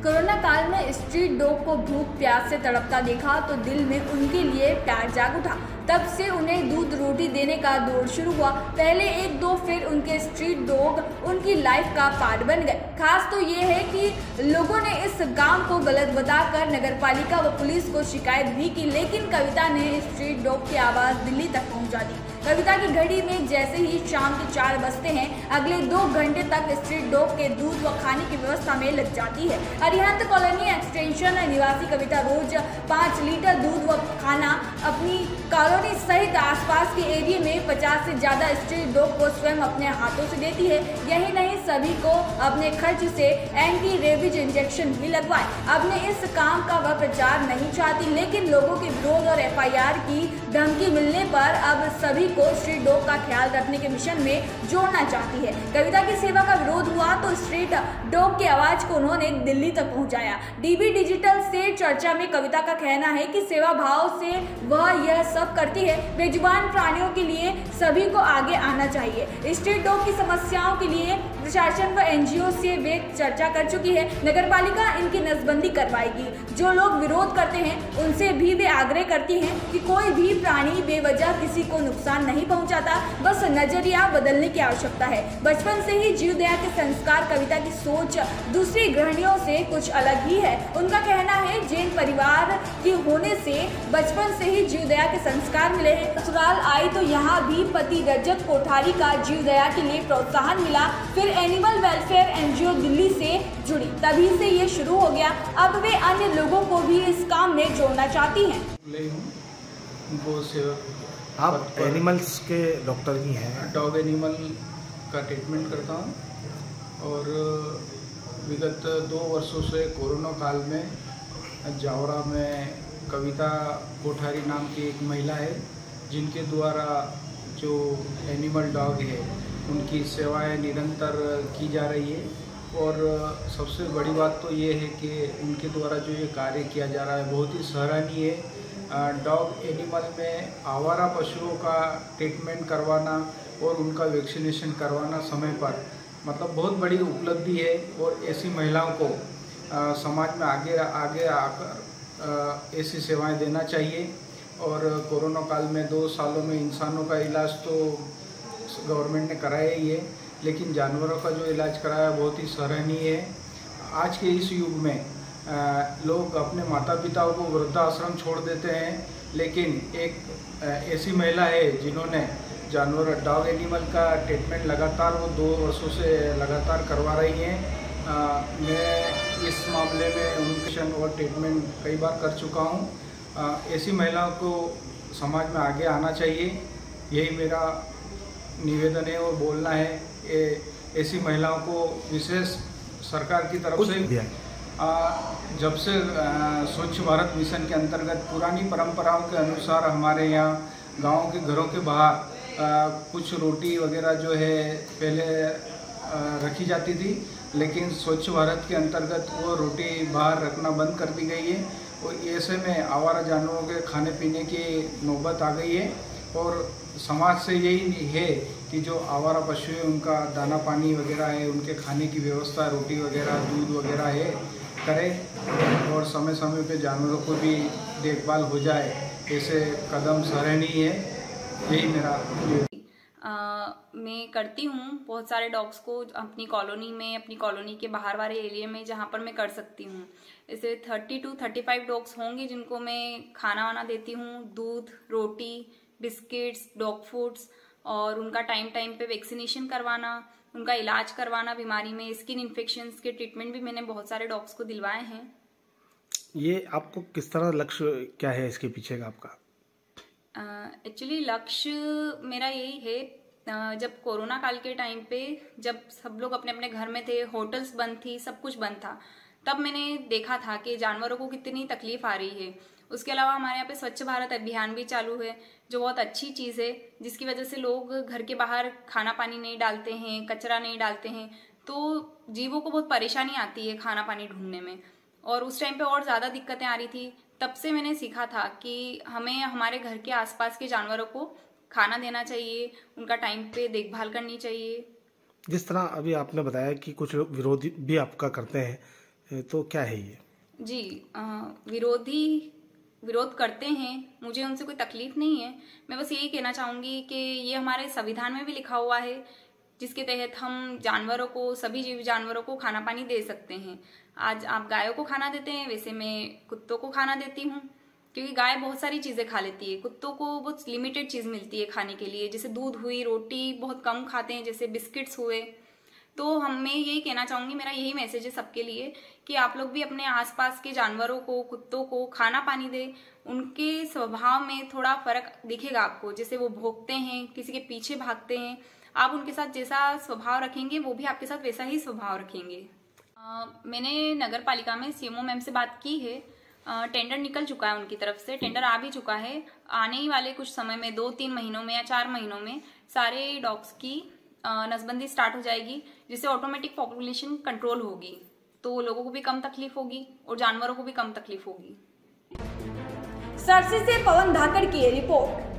Corona काल में street dog को भूख प्यास से तड़पता देखा तो दिल में उनके लिए प्यार जाग उठा। तब से उन्हें दूध रोटी देने का दौर शुरू हुआ। पहले एक दो, फिर उनके स्ट्रीट डॉग उनकी लाइफ का पार्ट बन गए। खास तो ये है कि लोगों ने इस काम को गलत बताकर नगरपालिका व पुलिस को शिकायत भी की, लेकिन कविता ने स्ट्रीट डॉग की आवाज़ दिल्ली तक पहुंचा दी। कविता की घड़ी में जैसे ही शाम के 4 बजते हैं, अगले 2 घंटे तक स्ट्रीट डॉग के दूध व खाने की व्यवस्था में लग जाती है। अरिहंत कॉलोनी एक्सटेंशन निवासी कविता रोज 5 लीटर दूध व खाना अपनी कॉलोनी सहित आसपास के एरिया में 50 से ज्यादा स्ट्रीट डॉग को स्वयं अपने हाथों से देती है। यही नहीं, सभी को अपने खर्च से एंटी रेबीज इंजेक्शन भी लगवाए। अपने इस काम का वह प्रचार नहीं चाहती, लेकिन लोगों के विरोध और FIR की धमकी मिलने पर अब सभी को स्ट्रीट डॉग का ख्याल रखने के मिशन में जोड़ना चाहती है। कविता की सेवा का विरोध हुआ तो स्ट्रीट डॉग की आवाज को उन्होंने दिल्ली तक पहुंचाया। DB डिजिटल से चर्चा में कविता का कहना है कि सेवा भाव से वह यह सब करती है। बेजुबान प्राणियों के लिए सभी को आगे आना चाहिए। स्ट्रीट डॉग की समस्याओं के लिए प्रशासन व NGO से वे चर्चा कर चुकी है। नगरपालिका इनकी नसबंदी करवाएगी। जो लोग विरोध करते हैं उनसे भी वे आग्रह करती हैं कि कोई भी प्राणी बेवजह किसी को नुकसान नहीं पहुंचाता, बस नजरिया बदलने की आवश्यकता है। बचपन से ही जीव दया के संस्कार, कविता की सोच दूसरी गृहिणियों से कुछ अलग ही है। उनका कहना है जैन परिवार की होने से बचपन से ही जीव दया के संस्कार मिले हैं। ससुराल आई तो यहाँ भी पति रजत कोठारी का जीव दया के लिए प्रोत्साहन मिला। फिर एनिमल वेलफेयर NGO दिल्ली से जुड़ी, तभी से ये शुरू हो गया। अब वे अन्य लोगों को भी इस काम में जोड़ना चाहती हैं। आप एनिमल्स के डॉक्टर ही हैं? डॉग एनिमल का ट्रीटमेंट करता हूँ और विगत 2 वर्षों से कोरोना काल में जावरा में कविता कोठारी नाम की एक महिला है, जिनके द्वारा जो एनिमल डॉग है उनकी सेवाएं निरंतर की जा रही है। और सबसे बड़ी बात तो ये है कि उनके द्वारा जो ये कार्य किया जा रहा है बहुत ही सराहनीय है। डॉग एनिमल में आवारा पशुओं का ट्रीटमेंट करवाना और उनका वैक्सीनेशन करवाना समय पर, मतलब बहुत बड़ी उपलब्धि है। और ऐसी महिलाओं को समाज में आगे आकर ऐसी सेवाएं देना चाहिए। और कोरोना काल में 2 सालों में इंसानों का इलाज तो गवर्नमेंट ने कराया ही है, लेकिन जानवरों का जो इलाज कराया बहुत ही सराहनीय है। आज के इस युग में लोग अपने माता पिताओं को वृद्धाश्रम छोड़ देते हैं, लेकिन एक ऐसी महिला है जिन्होंने जानवर डॉग एनिमल का ट्रीटमेंट लगातार वो 2 वर्षों से लगातार करवा रही हैं। मैं इस मामले में उनकेशन और ट्रीटमेंट कई बार कर चुका हूँ। ऐसी महिलाओं को समाज में आगे आना चाहिए, यही मेरा निवेदन है और बोलना है। ऐसी महिलाओं को विशेष सरकार की तरफ से जब से स्वच्छ भारत मिशन के अंतर्गत पुरानी परंपराओं के अनुसार हमारे यहाँ गाँव के घरों के बाहर कुछ रोटी वगैरह जो है पहले रखी जाती थी, लेकिन स्वच्छ भारत के अंतर्गत वो रोटी बाहर रखना बंद कर दी गई है। और ऐसे में आवारा जानवरों के खाने पीने की नौबत आ गई है। और समाज से यही है कि जो आवारा पशु है उनका दाना पानी वगैरह है, उनके खाने की व्यवस्था, रोटी वगैरह, दूध वगैरह है करें, और समय समय पे जानवरों को भी देखभाल हो जाए। ऐसे कदम सराहनीय है, यही मेरा मैं करती हूँ बहुत सारे डॉग्स को अपनी कॉलोनी में, अपनी कॉलोनी के बाहर वाले एरिया में जहाँ पर मैं कर सकती हूँ। ऐसे 30 to 35 डॉग्स होंगे जिनको मैं खाना वाना देती हूँ, दूध, रोटी, बिस्किट्स, डॉग फूड्स, और उनका टाइम टाइम पे वैक्सीनेशन करवाना, उनका इलाज करवाना बीमारी में, स्किन इन्फेक्शंस के ट्रीटमेंट भी मैंने बहुत सारे डॉग्स को दिलवाए हैं। ये आपको किस तरह लक्ष्य क्या है इसके पीछे का आपका? एक्चुअली लक्ष्य मेरा यही है, जब कोरोना काल के टाइम पे जब सब लोग अपने अपने घर में थे, होटल्स बंद थी, सब कुछ बंद था, तब मैंने देखा था कि जानवरों को कितनी तकलीफ आ रही है। उसके अलावा हमारे यहाँ पे स्वच्छ भारत अभियान भी चालू है, जो बहुत अच्छी चीज़ है, जिसकी वजह से लोग घर के बाहर खाना पानी नहीं डालते हैं, कचरा नहीं डालते हैं, तो जीवों को बहुत परेशानी आती है खाना पानी ढूंढने में। और उस टाइम पे और ज़्यादा दिक्कतें आ रही थी। तब से मैंने सीखा था कि हमें हमारे घर के आसपास के जानवरों को खाना देना चाहिए, उनका टाइम पे देखभाल करनी चाहिए। जिस तरह अभी आपने बताया कि कुछ लोग विरोध भी आपका करते हैं तो क्या है ये? जी, विरोध करते हैं, मुझे उनसे कोई तकलीफ नहीं है। मैं बस यही कहना चाहूँगी कि ये हमारे संविधान में भी लिखा हुआ है, जिसके तहत हम जानवरों को, सभी जीव जानवरों को खाना पानी दे सकते हैं। आज आप गायों को खाना देते हैं, वैसे मैं कुत्तों को खाना देती हूँ, क्योंकि गाय बहुत सारी चीज़ें खा लेती है। कुत्तों को बहुत लिमिटेड चीज़ मिलती है खाने के लिए, जैसे दूध हुई, रोटी बहुत कम खाते हैं, जैसे बिस्किट्स हुए। तो मैं यही कहना चाहूँगी, मेरा यही मैसेज है सबके लिए कि आप लोग भी अपने आसपास के जानवरों को, कुत्तों को खाना पानी दें। उनके स्वभाव में थोड़ा फर्क दिखेगा आपको, जैसे वो भौंकते हैं, किसी के पीछे भागते हैं, आप उनके साथ जैसा स्वभाव रखेंगे वो भी आपके साथ वैसा ही स्वभाव रखेंगे। मैंने नगर पालिका में सीएमओ मैम से बात की है। टेंडर निकल चुका है, उनकी तरफ से टेंडर आ भी चुका है। आने ही वाले कुछ समय में 2-3 महीनों में या 4 महीनों में सारे डॉग्स की नसबंदी स्टार्ट हो जाएगी, जिससे ऑटोमेटिक पॉपुलेशन कंट्रोल होगी, तो लोगों को भी कम तकलीफ होगी और जानवरों को भी कम तकलीफ होगी। सरसी से पवन धाकड़ की रिपोर्ट।